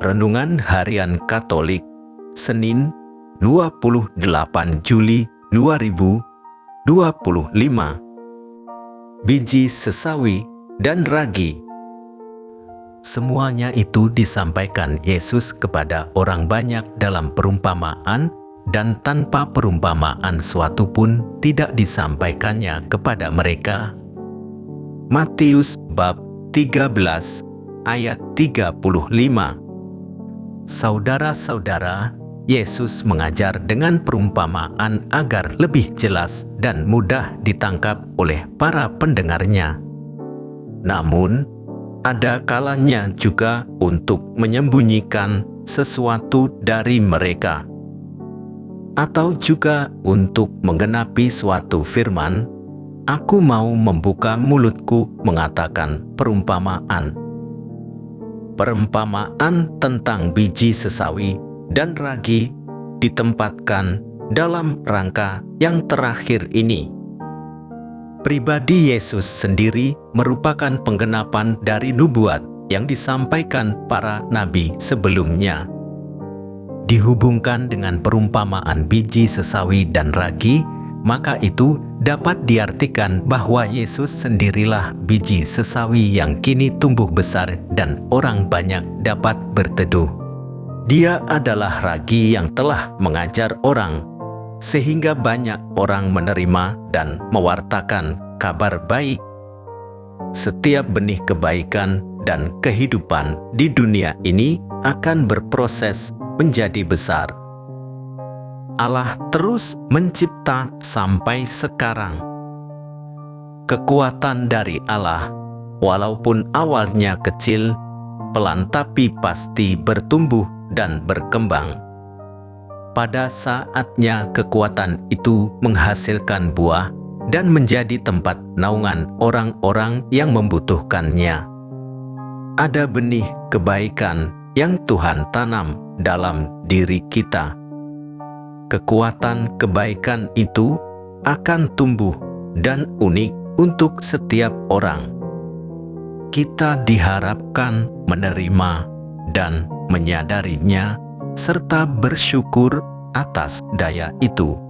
Renungan Harian Katolik, Senin 28 Juli 2025. Biji sesawi dan ragi. Semuanya itu disampaikan Yesus kepada orang banyak dalam perumpamaan, dan tanpa perumpamaan suatu pun tidak disampaikannya kepada mereka. Matius bab 13 ayat 35. Saudara-saudara, Yesus mengajar dengan perumpamaan agar lebih jelas dan mudah ditangkap oleh para pendengarnya. Namun, ada kalanya juga untuk menyembunyikan sesuatu dari mereka, atau juga untuk menggenapi suatu firman, "Aku mau membuka mulutku mengatakan perumpamaan." Perumpamaan tentang biji sesawi dan ragi ditempatkan dalam rangka yang terakhir ini. Pribadi Yesus sendiri merupakan penggenapan dari nubuat yang disampaikan para nabi sebelumnya. Dihubungkan dengan perumpamaan biji sesawi dan ragi, maka itu dapat diartikan bahwa Yesus sendirilah biji sesawi yang kini tumbuh besar dan orang banyak dapat berteduh. Dia adalah ragi yang telah mengajar orang, sehingga banyak orang menerima dan mewartakan kabar baik. Setiap benih kebaikan dan kehidupan di dunia ini akan berproses menjadi besar. Allah terus mencipta sampai sekarang. Kekuatan dari Allah, walaupun awalnya kecil, pelan tapi pasti bertumbuh dan berkembang. Pada saatnya kekuatan itu menghasilkan buah dan menjadi tempat naungan orang-orang yang membutuhkannya. Ada benih kebaikan yang Tuhan tanam dalam diri kita. Kekuatan kebaikan itu akan tumbuh dan unik untuk setiap orang. Kita diharapkan menerima dan menyadarinya serta bersyukur atas daya itu.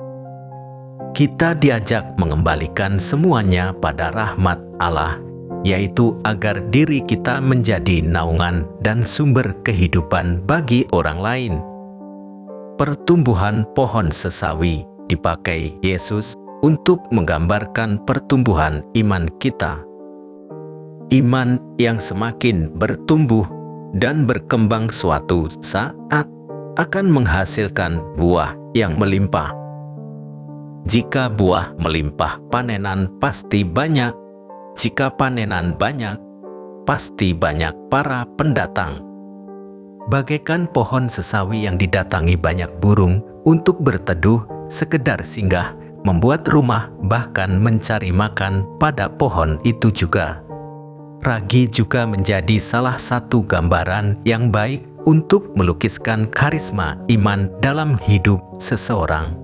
Kita diajak mengembalikan semuanya pada rahmat Allah, yaitu agar diri kita menjadi naungan dan sumber kehidupan bagi orang lain. Pertumbuhan pohon sesawi dipakai Yesus untuk menggambarkan pertumbuhan iman kita. Iman yang semakin bertumbuh dan berkembang suatu saat akan menghasilkan buah yang melimpah. Jika buah melimpah, panenan pasti banyak. Jika panenan banyak, pasti banyak para pendatang. Bagaikan pohon sesawi yang didatangi banyak burung untuk berteduh, sekedar singgah, membuat rumah, bahkan mencari makan pada pohon itu juga. Ragi juga menjadi salah satu gambaran yang baik untuk melukiskan karisma iman dalam hidup seseorang.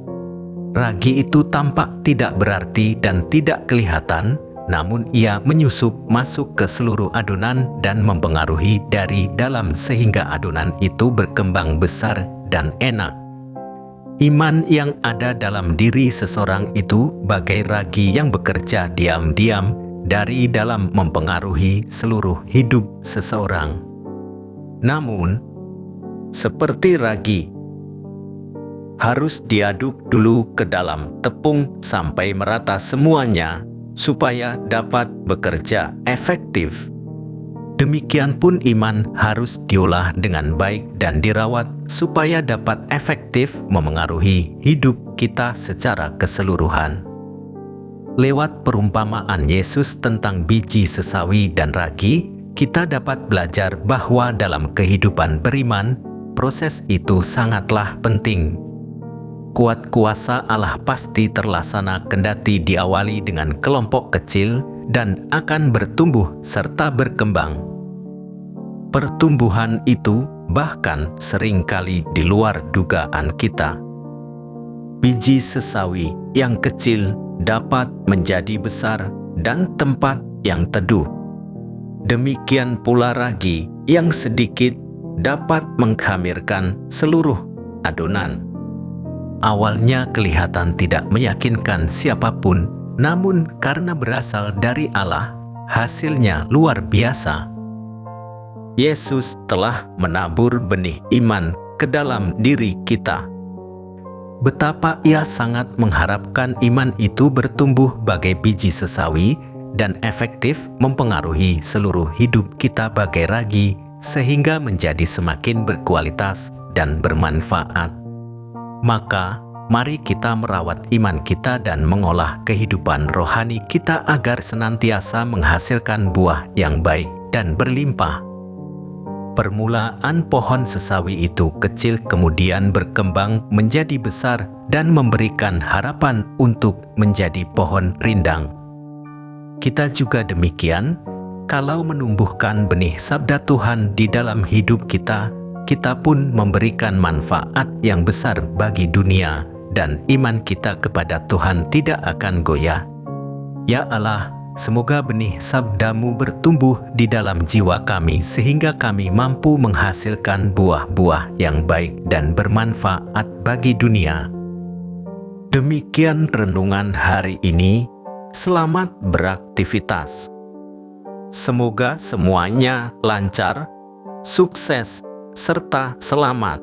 Ragi itu tampak tidak berarti dan tidak kelihatan, namun ia menyusup masuk ke seluruh adonan dan mempengaruhi dari dalam sehingga adonan itu berkembang besar dan enak. Iman yang ada dalam diri seseorang itu bagai ragi yang bekerja diam-diam dari dalam mempengaruhi seluruh hidup seseorang. Namun, seperti ragi, harus diaduk dulu ke dalam tepung sampai merata semuanya, supaya dapat bekerja efektif. Demikian pun iman harus diolah dengan baik dan dirawat supaya dapat efektif memengaruhi hidup kita secara keseluruhan. Lewat perumpamaan Yesus tentang biji sesawi dan ragi, kita dapat belajar bahwa dalam kehidupan beriman, proses itu sangatlah penting. Kuat kuasa Allah pasti terlaksana kendati diawali dengan kelompok kecil dan akan bertumbuh serta berkembang. Pertumbuhan itu bahkan seringkali di luar dugaan kita. Biji sesawi yang kecil dapat menjadi besar dan tempat yang teduh. Demikian pula ragi yang sedikit dapat mengkhamirkan seluruh adonan. Awalnya kelihatan tidak meyakinkan siapapun, namun karena berasal dari Allah, hasilnya luar biasa. Yesus telah menabur benih iman ke dalam diri kita. Betapa Ia sangat mengharapkan iman itu bertumbuh bagai biji sesawi dan efektif mempengaruhi seluruh hidup kita bagai ragi, sehingga menjadi semakin berkualitas dan bermanfaat. Maka, mari kita merawat iman kita dan mengolah kehidupan rohani kita agar senantiasa menghasilkan buah yang baik dan berlimpah. Permulaan pohon sesawi itu kecil, kemudian berkembang menjadi besar dan memberikan harapan untuk menjadi pohon rindang. Kita juga demikian, kalau menumbuhkan benih sabda Tuhan di dalam hidup kita, kita pun memberikan manfaat yang besar bagi dunia, dan iman kita kepada Tuhan tidak akan goyah. Ya Allah, semoga benih sabda-Mu bertumbuh di dalam jiwa kami sehingga kami mampu menghasilkan buah-buah yang baik dan bermanfaat bagi dunia. Demikian renungan hari ini. Selamat beraktivitas. Semoga semuanya lancar, sukses, serta selamat.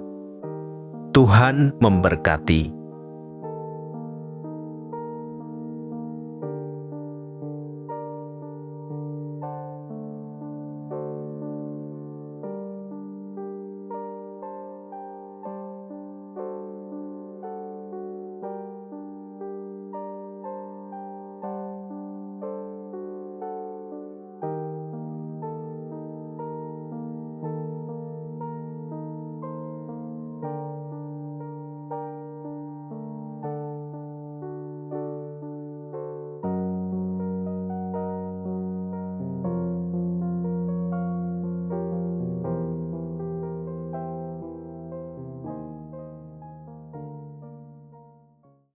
Tuhan memberkati.